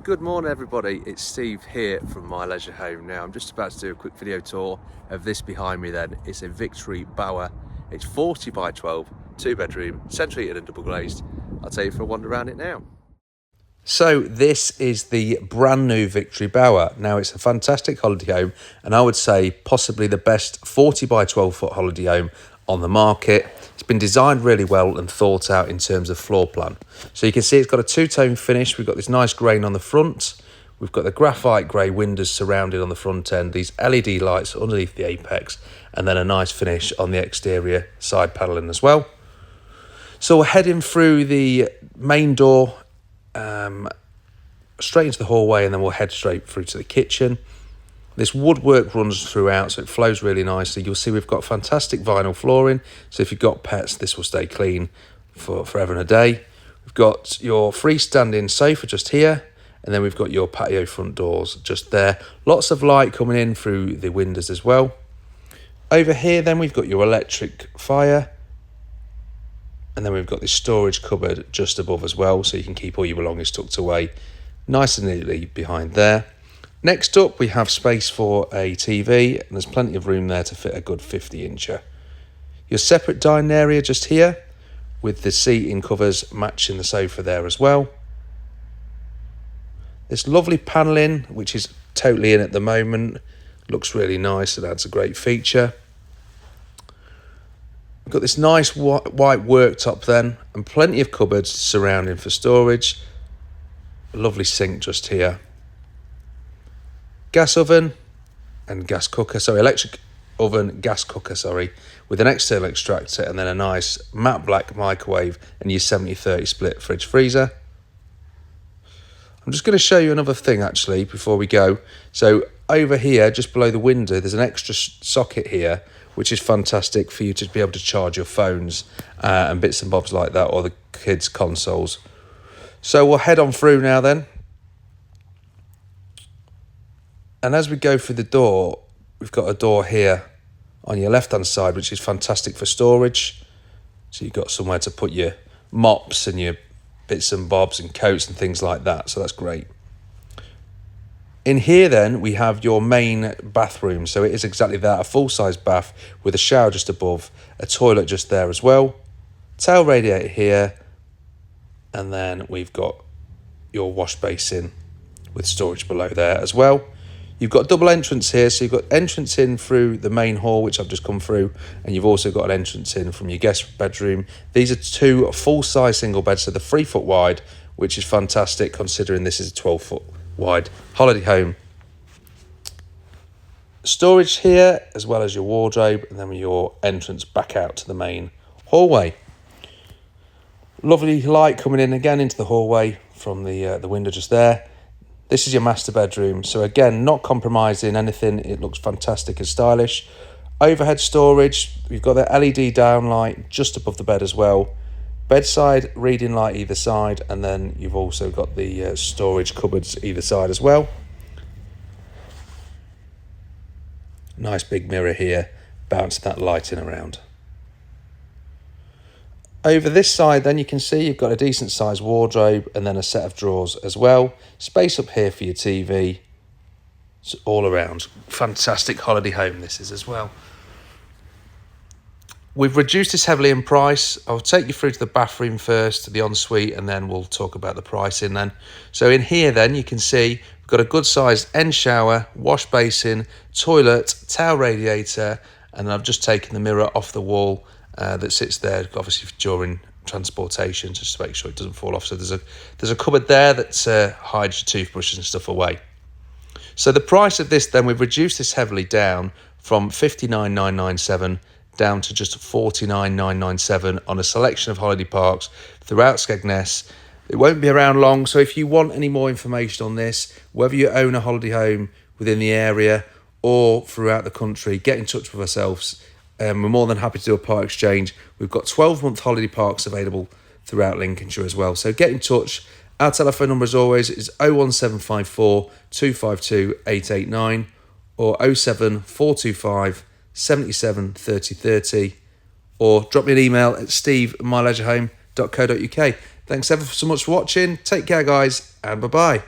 Good morning everybody, it's Steve here from My Leisure Home. Now I'm just about to do a quick video tour of this behind me then. It's a Victory Bower. It's 40 by 12, 2-bedroom, central heated and double glazed. I'll take you for a wander around it now. So this is the brand new Victory Bower. Now it's a fantastic holiday home and I would say possibly the best 40 by 12 foot holiday home on the market. It's been designed really well and thought out in terms of floor plan. So you can see it's got a two-tone finish. We've got this nice grain on the front. We've got the graphite grey windows surrounded on the front end, these LED lights underneath the apex, and then a nice finish on the exterior side panelling as well. So we're heading through the main door, straight into the hallway, and then we'll head straight through to the kitchen. This woodwork runs throughout, so it flows really nicely. You'll see we've got fantastic vinyl flooring, so if you've got pets, this will stay clean for forever and a day. We've got your freestanding sofa just here, and then we've got your patio front doors just there. Lots of light coming in through the windows as well. Over here then we've got your electric fire, and then we've got this storage cupboard just above as well, so you can keep all your belongings tucked away nice and neatly behind there. Next up, we have space for a TV, and there's plenty of room there to fit a good 50-incher. Your separate dining area just here, with the seating covers matching the sofa there as well. This lovely panelling, which is totally in at the moment, looks really nice and adds a great feature. We've got this nice white worktop then, and plenty of cupboards surrounding for storage. A lovely sink just here. Gas oven and gas cooker, electric oven, gas cooker, with an external extractor, and then a nice matte black microwave and your 70-30 split fridge freezer. I'm just going to show you another thing actually before we go. So over here, just below the window, there's an extra socket here, which is fantastic for you to be able to charge your phones and bits and bobs like that, or the kids' consoles. So we'll head on through now then. And as we go through the door, we've got a door here on your left-hand side, which is fantastic for storage. So you've got somewhere to put your mops and your bits and bobs and coats and things like that. So that's great. In here then, we have your main bathroom. So it is exactly that, a full-size bath with a shower just above, a toilet just there as well. Towel radiator here. And then we've got your wash basin with storage below there as well. You've got double entrance here, so you've got entrance in through the main hall, which I've just come through, and you've also got an entrance in from your guest bedroom. These are two full-size single beds, so they're 3 foot wide, which is fantastic considering this is a 12 foot wide holiday home. Storage here, as well as your wardrobe, and then your entrance back out to the main hallway. Lovely light coming in again into the hallway from the window just there. This is your master bedroom. So again, not compromising anything. It looks fantastic and stylish. Overhead storage. We've got the LED downlight just above the bed as well. Bedside reading light either side. And then you've also got the storage cupboards either side as well. Nice big mirror here, bouncing that lighting around. Over this side then you can see you've got a decent sized wardrobe and then a set of drawers as well. Space up here for your TV. It's all around. Fantastic holiday home this is as well. We've reduced this heavily in price. I'll take you through to the bathroom first, the ensuite, and then we'll talk about the pricing then. So in here then you can see we've got a good sized end shower, wash basin, toilet, towel radiator, and I've just taken the mirror off the wall that sits there, obviously during transportation, just to make sure it doesn't fall off. So there's a cupboard there that hides your toothbrushes and stuff away. So the price of this then, we've reduced this heavily down from $59,997 down to just $49,997 on a selection of holiday parks throughout Skegness. It won't be around long, so if you want any more information on this, whether you own a holiday home within the area or throughout the country, get in touch with ourselves. We're more than happy to do a part exchange. We've got 12-month holiday parks available throughout Lincolnshire as well. So get in touch. Our telephone number as always is 01754 252 889 or 07425 77 30 30, or drop me an email at steve@myleisureHome.co.uk. Thanks ever so much for watching. Take care guys, and bye-bye.